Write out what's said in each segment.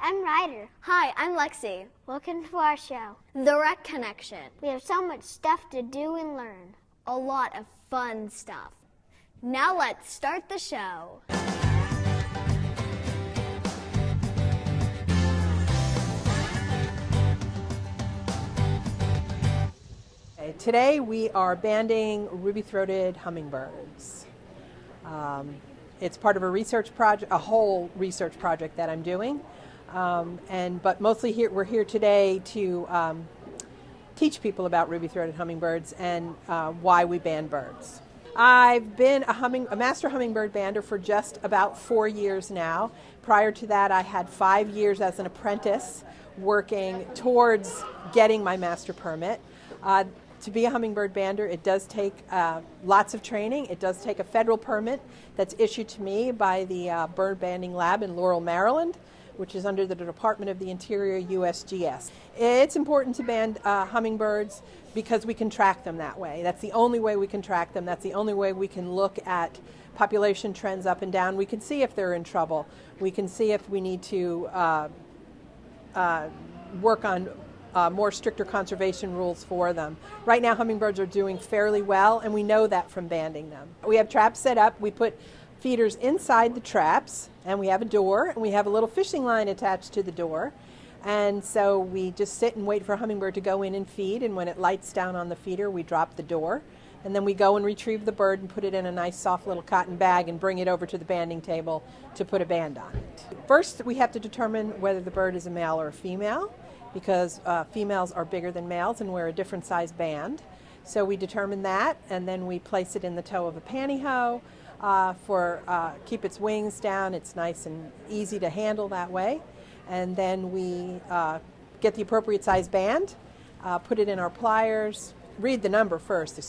I'm Ryder. Hi, I'm Lexi. Welcome to our show, The RecConnection. We have so much stuff to do and learn. A lot of fun stuff. Now let's start the show. Today we are banding ruby-throated hummingbirds. It's part of a research project, a whole research project that I'm doing. But mostly we're here today to teach people about ruby-throated hummingbirds and why we band birds. I've been a master hummingbird bander for just about 4 years now. Prior to that, I had 5 years as an apprentice working towards getting my master permit. To be a hummingbird bander, it does take lots of training. It does take a federal permit that's issued to me by the Bird Banding Lab in Laurel, Maryland, which is under the Department of the Interior, USGS. It's important to band hummingbirds because we can track them that way. That's the only way we can track them. That's the only way we can look at population trends up and down. We can see if they're in trouble. We can see if we need to work on more stricter conservation rules for them. Right now, hummingbirds are doing fairly well, and we know that from banding them. We have traps set up. We put feeders inside the traps, and we have a door, and we have a little fishing line attached to the door. And so we just sit and wait for a hummingbird to go in and feed, and when it lights down on the feeder, we drop the door. And then we go and retrieve the bird and put it in a nice soft little cotton bag and bring it over to the banding table to put a band on it. First, we have to determine whether the bird is a male or a female, because females are bigger than males and wear a different size band. So we determine that, and then we place it in the toe of a pantyhose keep its wings down. It's nice and easy to handle that way. And then we get the appropriate size band, put it in our pliers, read the number first,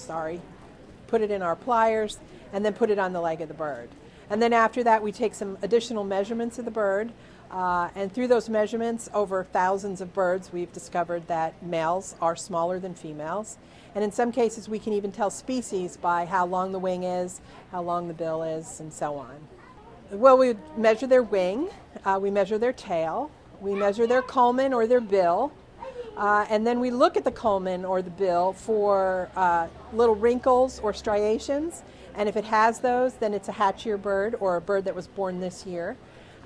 put it in our pliers, and then put it on the leg of the bird. And then after that, we take some additional measurements of the bird. And through those measurements, over thousands of birds, we've discovered that males are smaller than females. And in some cases, we can even tell species by how long the wing is, how long the bill is, and so on. Well, we measure their wing, we measure their tail, we measure their culmen or their bill, and then we look at the culmen or the bill for little wrinkles or striations. And if it has those, then it's a hatchier bird or a bird that was born this year.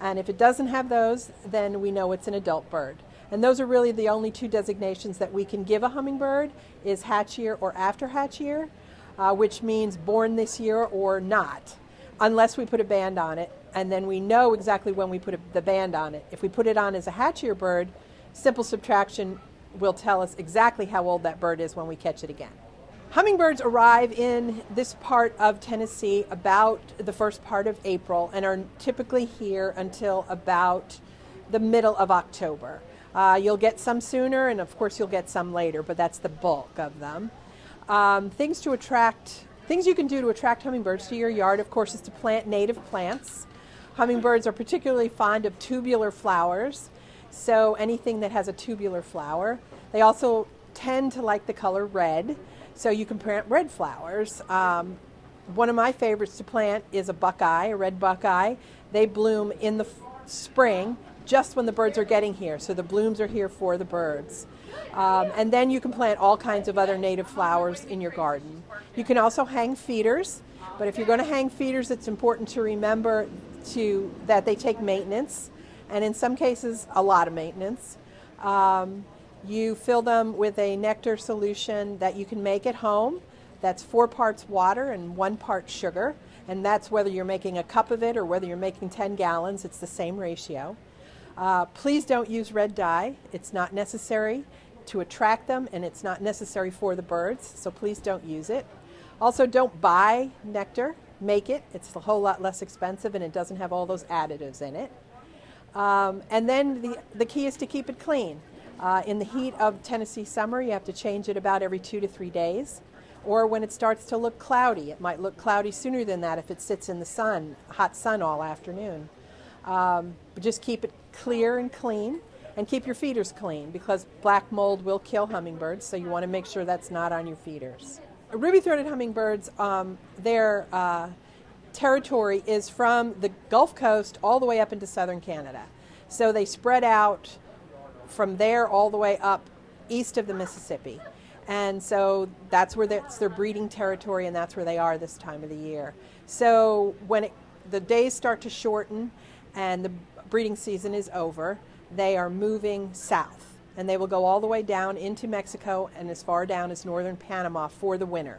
And if it doesn't have those, then we know it's an adult bird. And those are really the only two designations that we can give a hummingbird, is hatch year or after hatch year, which means born this year or not, unless we put a band on it. And then we know exactly when we put the band on it. If we put it on as a hatch year bird, simple subtraction will tell us exactly how old that bird is when we catch it again. Hummingbirds arrive in this part of Tennessee about the first part of April and are typically here until about the middle of October. You'll get some sooner, and of course you'll get some later, but that's the bulk of them. Things you can do to attract hummingbirds to your yard, of course, is to plant native plants. Hummingbirds are particularly fond of tubular flowers, so anything that has a tubular flower. They also tend to like the color red. So you can plant red flowers. One of my favorites to plant is a red buckeye. They bloom in the spring, just when the birds are getting here. So the blooms are here for the birds. And then you can plant all kinds of other native flowers in your garden. You can also hang feeders, but if you're going to hang feeders, it's important to remember that they take maintenance, and in some cases, a lot of maintenance. You fill them with a nectar solution that you can make at home. That's 4 parts water and 1 part sugar. And that's whether you're making a cup of it or whether you're making 10 gallons. It's the same ratio. Please don't use red dye. It's not necessary to attract them, and it's not necessary for the birds. So please don't use it. Also, don't buy nectar. Make it. It's a whole lot less expensive, and it doesn't have all those additives in it. And then the key is to keep it clean. In the heat of Tennessee summer, you have to change it about every 2 to 3 days. Or when it starts to look cloudy. It might look cloudy sooner than that if it sits in the sun, hot sun all afternoon. But just keep it clear and clean, and keep your feeders clean, because black mold will kill hummingbirds, so you want to make sure that's not on your feeders. Ruby-throated hummingbirds, their territory is from the Gulf Coast all the way up into southern Canada. So they spread out from there all the way up east of the Mississippi. And so that's where it's their breeding territory, and that's where they are this time of the year. So when the days start to shorten and the breeding season is over, they are moving south, and they will go all the way down into Mexico and as far down as northern Panama for the winter.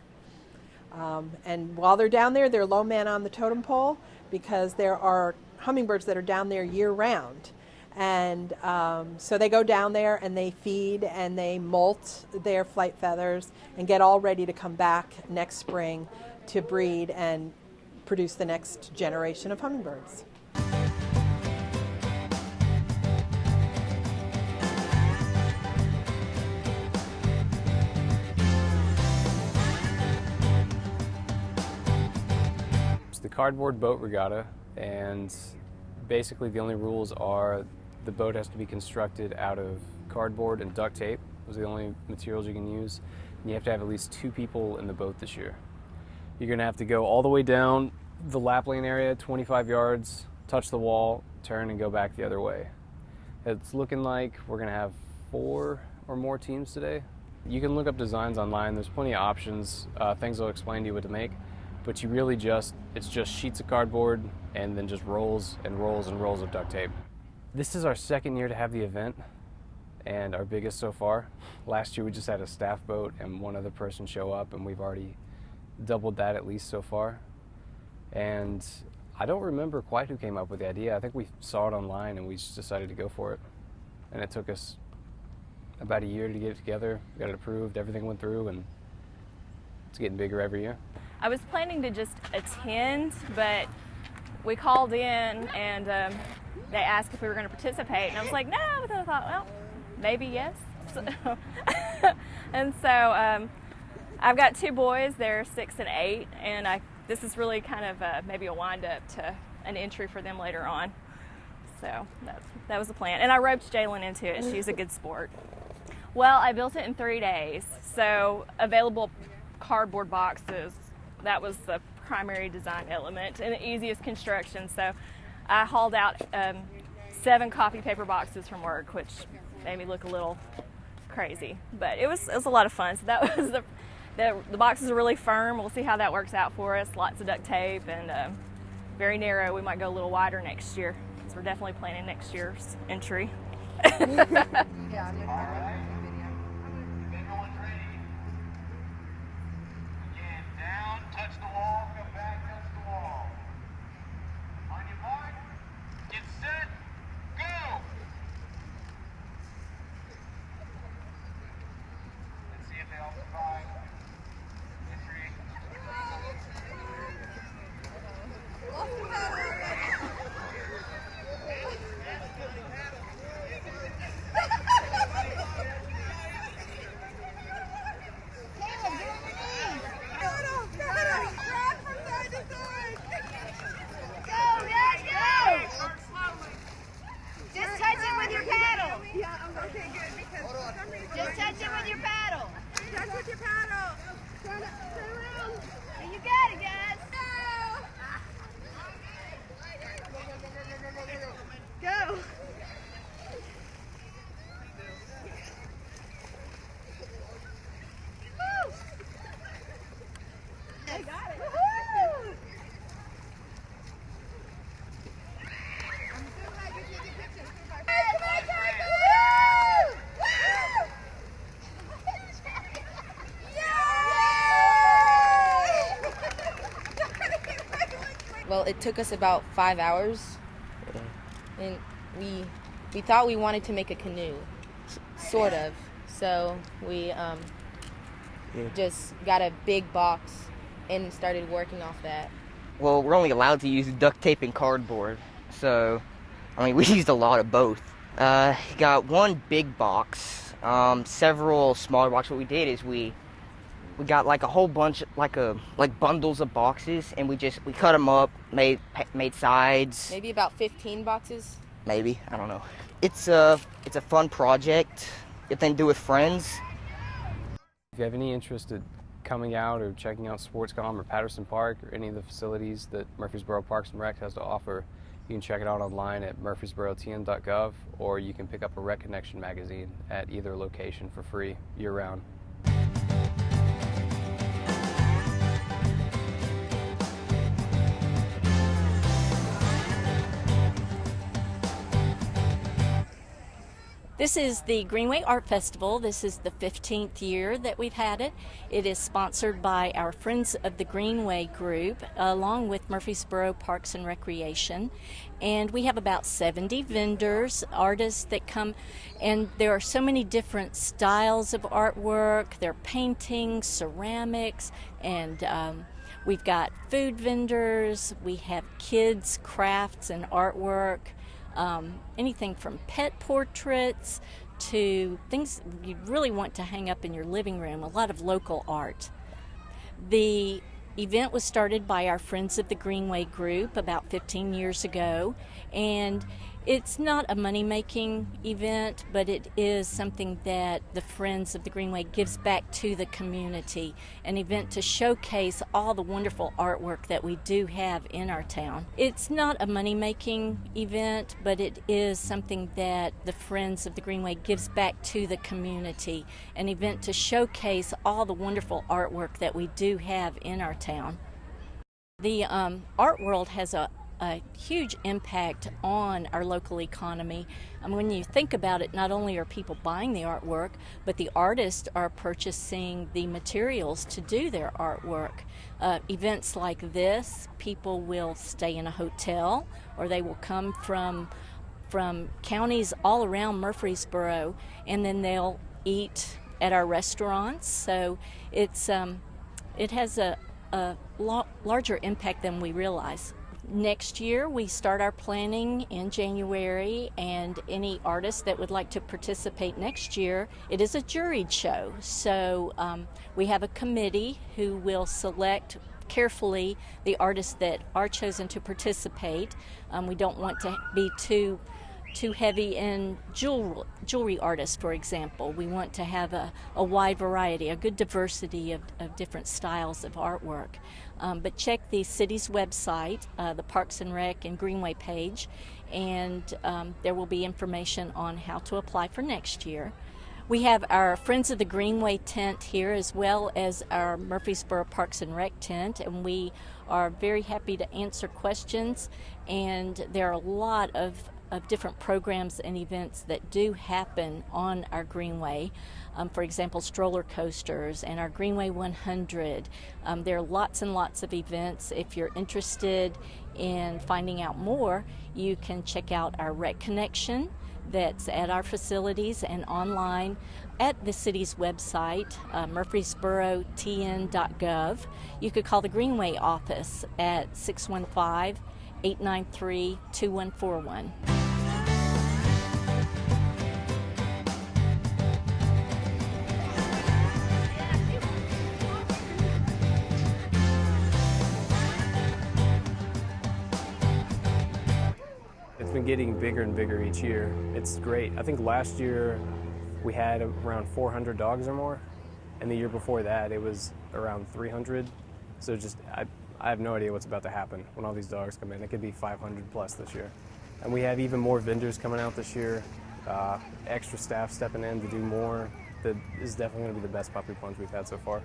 And while they're down there, they're low man on the totem pole because there are hummingbirds that are down there year-round. And so they go down there and they feed and they molt their flight feathers and get all ready to come back next spring to breed and produce the next generation of hummingbirds. It's the cardboard boat regatta, and basically the only rules are the boat has to be constructed out of cardboard and duct tape. Those are the only materials you can use. And you have to have at least 2 people in the boat this year. You're going to have to go all the way down the lap lane area, 25 yards, touch the wall, turn, and go back the other way. It's looking like we're going to have 4 or more teams today. You can look up designs online. There's plenty of options. Things will explain to you what to make. But you really it's just sheets of cardboard and then just rolls and rolls and rolls of duct tape. This is our second year to have the event and our biggest so far. Last year we just had a staff boat and one other person show up, and we've already doubled that at least so far. And I don't remember quite who came up with the idea. I think we saw it online and we just decided to go for it. And it took us about a year to get it together, got it approved, everything went through, and it's getting bigger every year. I was planning to just attend, but we called in and they asked if we were going to participate, and I was like, no, but then I thought, well, maybe yes. And so I've got 2 boys, they're 6 and 8, and this is really kind of maybe a wind-up to an entry for them later on. So that was the plan. And I roped Jalen into it, and she's a good sport. Well, I built it in 3 days, so available cardboard boxes, that was the primary design element and the easiest construction. So I hauled out 7 copy paper boxes from work, which made me look a little crazy, but it was a lot of fun. So that was the boxes are really firm. We'll see how that works out for us. Lots of duct tape and very narrow. We might go a little wider next year. So we're definitely planning next year's entry. Touch the wall, come back, touch the wall. On your mark, get set, go! Let's see if they all survive. Entry. Just touch it with your paddle. Touch with your paddle. Turn around. You got it, guys. Go. Woo. I got it. Woo-hoo. I'm so glad you're taking pictures. Well, it took us about 5 hours, and we thought we wanted to make a canoe, sort of. So we just got a big box and started working off that. Well, we're only allowed to use duct tape and cardboard, so I mean we used a lot of both. Got one big box, several smaller boxes. What we did is we got like a whole bunch, like bundles of boxes, and we cut them up, made sides. Maybe about 15 boxes. Maybe, I don't know. It's a fun project. Good thing to do with friends. If you have any interest in coming out or checking out SportsCom or Patterson Park or any of the facilities that Murfreesboro Parks and Rec has to offer, You can check it out online at murfreesborotn.gov, or you can pick up a RecConnection magazine at either location for free year-round. This is the Greenway Art Festival. This is the 15th year that we've had it. It is sponsored by our Friends of the Greenway group, along with Murfreesboro Parks and Recreation. And we have about 70 vendors, artists that come, and there are so many different styles of artwork. There are paintings, ceramics, and we've got food vendors. We have kids, crafts, and artwork. Anything from pet portraits to things you really want to hang up in your living room, a lot of local art. The event was started by our Friends of the Greenway group about 15 years ago, and it's not a money-making event, but it is something that the Friends of the Greenway gives back to the community, an event to showcase all the wonderful artwork that we do have in our town. It's not a money-making event, but it is something that the Friends of the Greenway gives back to the community, an event to showcase all the wonderful artwork that we do have in our town. The art world has a huge impact on our local economy. When you think about it, not only are people buying the artwork, but the artists are purchasing the materials to do their artwork. Events like this, people will stay in a hotel, or they will come from counties all around Murfreesboro, and then they'll eat at our restaurants. So it has a larger impact than we realize. Next year, we start our planning in January, and any artists that would like to participate next year, it is a juried show. So we have a committee who will select carefully the artists that are chosen to participate. We don't want to be too heavy in jewelry artists, for example. We want to have a wide variety, a good diversity of different styles of artwork. But check the city's website, the Parks and Rec and Greenway page, and there will be information on how to apply for next year. We have our Friends of the Greenway tent here, as well as our Murfreesboro Parks and Rec tent, and we are very happy to answer questions, and there are a lot of different programs and events that do happen on our Greenway. For example, stroller coasters and our Greenway 100. There are lots and lots of events. If you're interested in finding out more, you can check out our RecConnection that's at our facilities and online at the city's website, murfreesborotn.gov. You could call the Greenway office at 615-893-2141. It's been getting bigger and bigger each year. It's great. I think last year we had around 400 dogs or more, and the year before that it was around 300. So I have no idea what's about to happen when all these dogs come in. It could be 500 plus this year. And we have even more vendors coming out this year, extra staff stepping in to do more. That is definitely going to be the best puppy plunge we've had so far.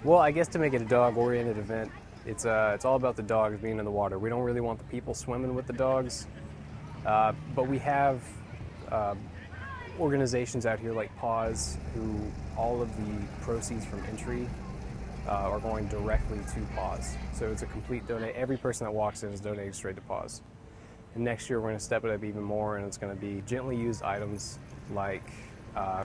Well, I guess to make it a dog-oriented event, it's all about the dogs being in the water. We don't really want the people swimming with the dogs. But we have organizations out here like Paws, who all of the proceeds from entry are going directly to Paws. So it's a complete donate. Every person that walks in is donated straight to Paws. And next year we're going to step it up even more, and it's going to be gently used items like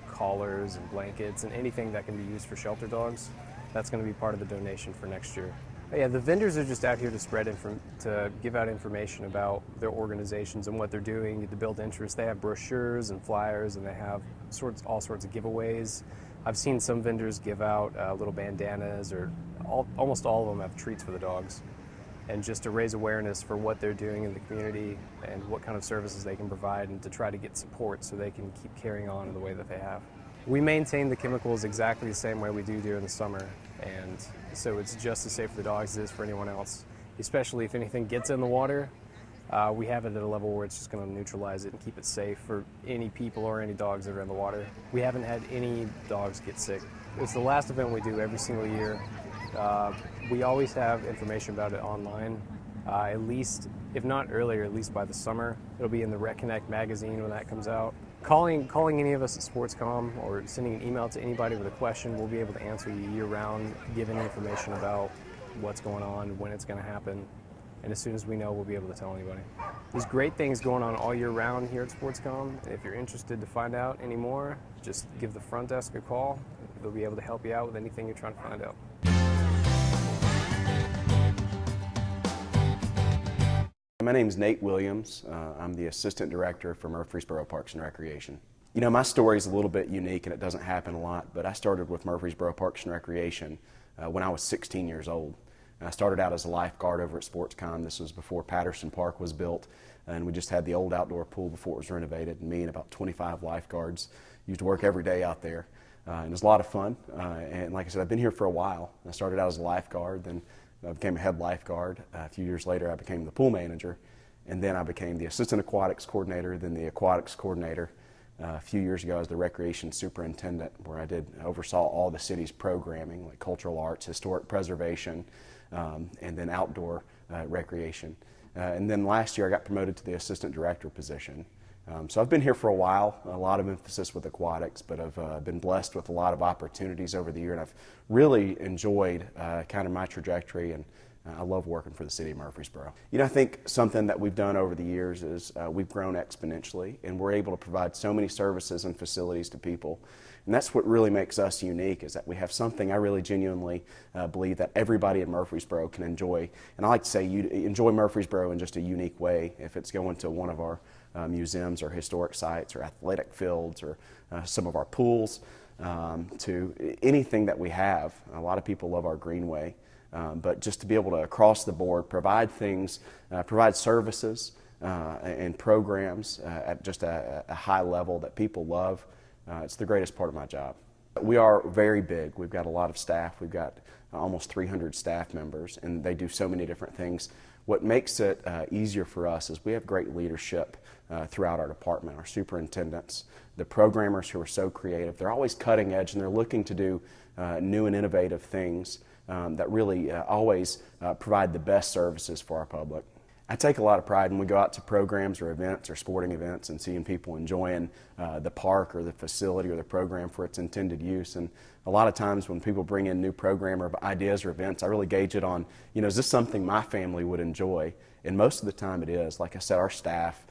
collars and blankets and anything that can be used for shelter dogs. That's going to be part of the donation for next year. But yeah, the vendors are just out here to give out information about their organizations and what they're doing to build interest. They have brochures and flyers, and they have all sorts of giveaways. I've seen some vendors give out little bandanas, or almost all of them have treats for the dogs, and just to raise awareness for what they're doing in the community and what kind of services they can provide, and to try to get support so they can keep carrying on in the way that they have. We maintain the chemicals exactly the same way we do during the summer, and so it's just as safe for the dogs as it is for anyone else, especially if anything gets in the water. We have it at a level where it's just going to neutralize it and keep it safe for any people or any dogs that are in the water. We haven't had any dogs get sick. It's the last event we do every single year. We always have information about it online, at least, if not earlier, at least by the summer. It'll be in the RecConnect magazine when that comes out. Calling any of us at SportsCom or sending an email to anybody with a question, we'll be able to answer you year-round, giving information about what's going on, when it's going to happen, and as soon as we know, we'll be able to tell anybody. There's great things going on all year round here at SportsCom. If you're interested to find out any more, just give the front desk a call. They'll be able to help you out with anything you're trying to find out. My name's Nate Williams. I'm the Assistant Director for Murfreesboro Parks and Recreation. You know, my story is a little bit unique and it doesn't happen a lot, but I started with Murfreesboro Parks and Recreation when I was 16 years old. I started out as a lifeguard over at SportsCom. This was before Patterson Park was built, and we just had the old outdoor pool before it was renovated, and me and about 25 lifeguards used to work every day out there. And it was a lot of fun, and like I said, I've been here for a while. I started out as a lifeguard, then I became a head lifeguard. A few years later, I became the pool manager, and then I became the assistant aquatics coordinator, then the aquatics coordinator. A few years ago, I was the recreation superintendent, where I oversaw all the city's programming, like cultural arts, historic preservation, and then outdoor recreation. And then last year, I got promoted to the assistant director position. So I've been here for a while, a lot of emphasis with aquatics, but I've been blessed with a lot of opportunities over the year, and I've really enjoyed kind of my trajectory, and I love working for the city of Murfreesboro. You know, I think something that we've done over the years is we've grown exponentially, and we're able to provide so many services and facilities to people. And that's what really makes us unique, is that we have something I really genuinely believe that everybody in Murfreesboro can enjoy. And I like to say you enjoy Murfreesboro in just a unique way. If it's going to one of our museums or historic sites or athletic fields or some of our pools, to anything that we have. A lot of people love our Greenway, but just to be able to, across the board, provide things, provide services and programs at just a high level that people love, it's the greatest part of my job. We are very big. We've got a lot of staff. We've got almost 300 staff members, and they do so many different things. What makes it easier for us is we have great leadership throughout our department, our superintendents, the programmers who are so creative. They're always cutting edge, and they're looking to do new and innovative things that really always provide the best services for our public. I take a lot of pride when we go out to programs or events or sporting events and seeing people enjoying the park or the facility or the program for its intended use. And a lot of times when people bring in new program or ideas or events, I really gauge it on, you know, is this something my family would enjoy? And most of the time it is. Like I said, our staff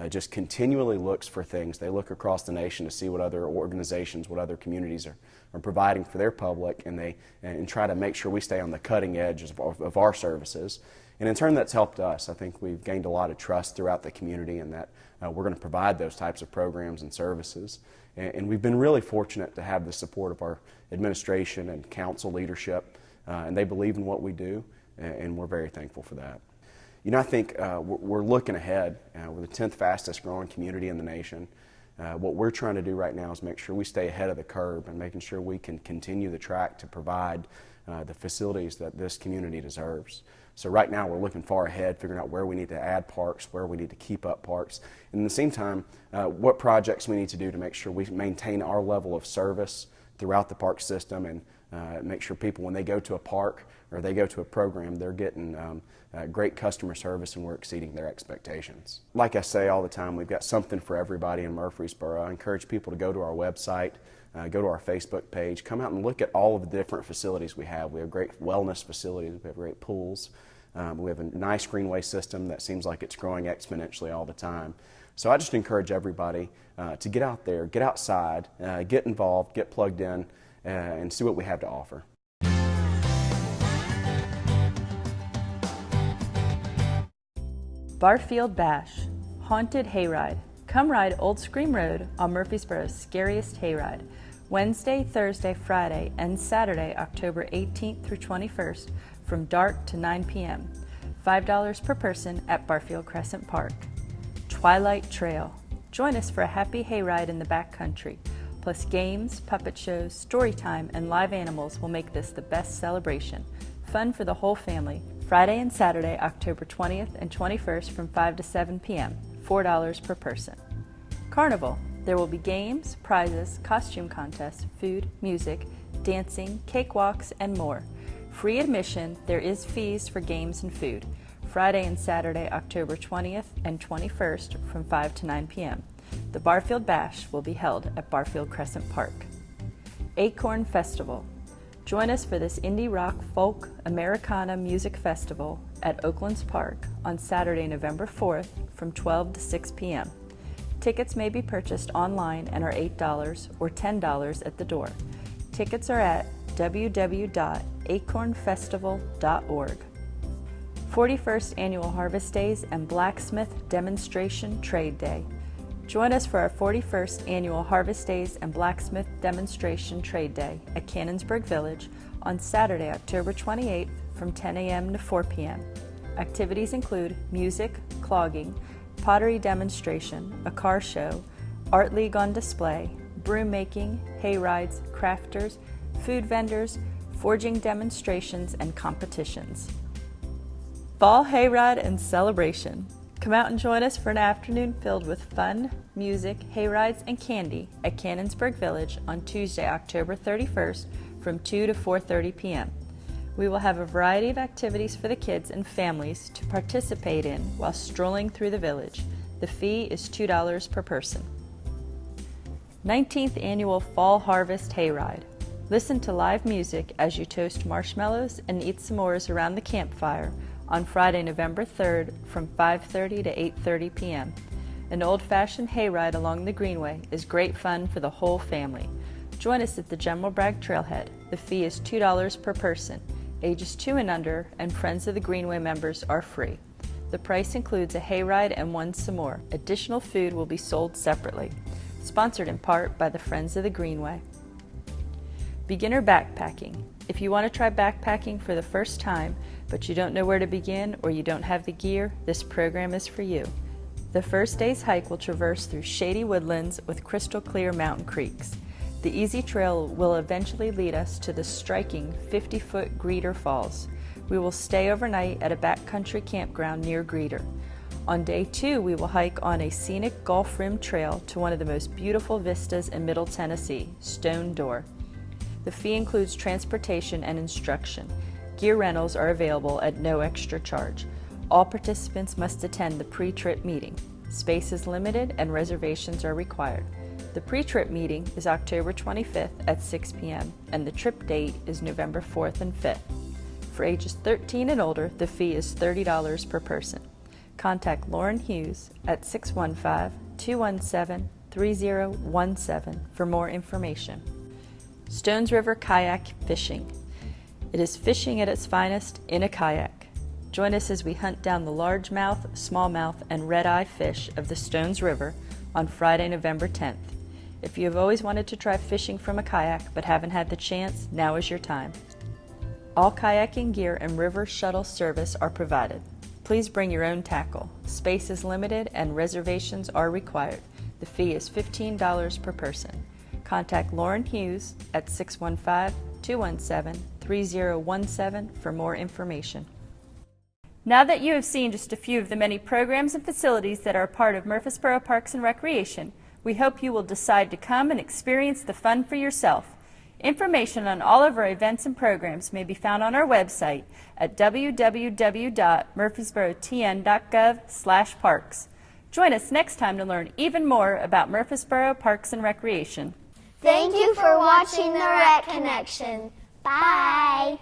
just continually looks for things. They look across the nation to see what other organizations, what other communities are providing for their public, and try to make sure we stay on the cutting edge of our services. And in turn, that's helped us. I think we've gained a lot of trust throughout the community, and that we're going to provide those types of programs and services. And we've been really fortunate to have the support of our administration and council leadership, and they believe in what we do, and we're very thankful for that. You know, I think we're looking ahead. We're the 10th fastest growing community in the nation. What we're trying to do right now is make sure we stay ahead of the curve and making sure we can continue the track to provide the facilities that this community deserves. So right now we're looking far ahead, figuring out where we need to add parks, where we need to keep up parks, and at the same time, what projects we need to do to make sure we maintain our level of service throughout the park system, and make sure people, when they go to a park or they go to a program, they're getting great customer service and we're exceeding their expectations. Like I say all the time, we've got something for everybody in Murfreesboro. I encourage people to go to our website, go to our Facebook page, come out and look at all of the different facilities we have. We have great wellness facilities, we have great pools, we have a nice greenway system that seems like it's growing exponentially all the time. So I just encourage everybody to get out there, get outside, get involved, get plugged in, and see what we have to offer. Barfield Bash, Haunted Hayride. Come ride Old Scream Road on Murfreesboro's scariest hayride. Wednesday, Thursday, Friday, and Saturday, October 18th through 21st, from dark to 9 p.m. $5 per person at Barfield Crescent Park. Twilight Trail. Join us for a happy hayride in the backcountry. Plus games, puppet shows, story time, and live animals will make this the best celebration. Fun for the whole family. Friday and Saturday, October 20th and 21st from 5 to 7 p.m., $4 per person. Carnival. There will be games, prizes, costume contests, food, music, dancing, cakewalks, and more. Free admission, there is fees for games and food. Friday and Saturday, October 20th and 21st from 5 to 9 p.m. The Barfield Bash will be held at Barfield Crescent Park. Acorn Festival. Join us for this indie rock, folk, Americana music festival at Oaklands Park on Saturday, November 4th from 12 to 6 p.m. Tickets may be purchased online and are $8 or $10 at the door. Tickets are at www.acornfestival.org. 41st Annual Harvest Days and Blacksmith Demonstration Trade Day. Join us for our 41st Annual Harvest Days and Blacksmith Demonstration Trade Day at Cannonsburg Village on Saturday, October 28th from 10 a.m. to 4 p.m. Activities include music, clogging, pottery demonstration, a car show, art league on display, broom making, hay rides, crafters, food vendors, forging demonstrations, and competitions. Fall hayride and celebration. Come out and join us for an afternoon filled with fun, music, hayrides, and candy at Cannonsburg Village on Tuesday, October 31st from 2 to 4:30 p.m. We will have a variety of activities for the kids and families to participate in while strolling through the village. The fee is $2 per person. 19th Annual Fall Harvest Hayride. Listen to live music as you toast marshmallows and eat s'mores around the campfire on Friday, November 3rd from 5:30 to 8:30 p.m. An old-fashioned hayride along the Greenway is great fun for the whole family. Join us at the General Bragg Trailhead. The fee is $2 per person. Ages 2 and under and Friends of the Greenway members are free. The price includes a hayride and one s'more. Additional food will be sold separately. Sponsored in part by the Friends of the Greenway. Beginner backpacking. If you want to try backpacking for the first time, but you don't know where to begin or you don't have the gear, this program is for you. The first day's hike will traverse through shady woodlands with crystal clear mountain creeks. The easy trail will eventually lead us to the striking 50-foot Greeter Falls. We will stay overnight at a backcountry campground near Greeter. On day 2, we will hike on a scenic Gulf Rim trail to one of the most beautiful vistas in Middle Tennessee, Stone Door. The fee includes transportation and instruction. Gear rentals are available at no extra charge. All participants must attend the pre-trip meeting. Space is limited and reservations are required. The pre-trip meeting is October 25th at 6 p.m. and the trip date is November 4th and 5th. For ages 13 and older, the fee is $30 per person. Contact Lauren Hughes at 615-217-3017 for more information. Stones River Kayak Fishing. It is fishing at its finest in a kayak. Join us as we hunt down the largemouth, smallmouth, and red-eye fish of the Stones River on Friday, November 10th. If you have always wanted to try fishing from a kayak but haven't had the chance, now is your time. All kayaking gear and river shuttle service are provided. Please bring your own tackle. Space is limited and reservations are required. The fee is $15 per person. Contact Lauren Hughes at 615-217-3017 for more information. Now that you have seen just a few of the many programs and facilities that are a part of Murfreesboro Parks and Recreation, we hope you will decide to come and experience the fun for yourself. Information on all of our events and programs may be found on our website at www.murfreesborotn.gov/parks. Join us next time to learn even more about Murfreesboro Parks and Recreation. Thank you for watching the RecConnection. Bye.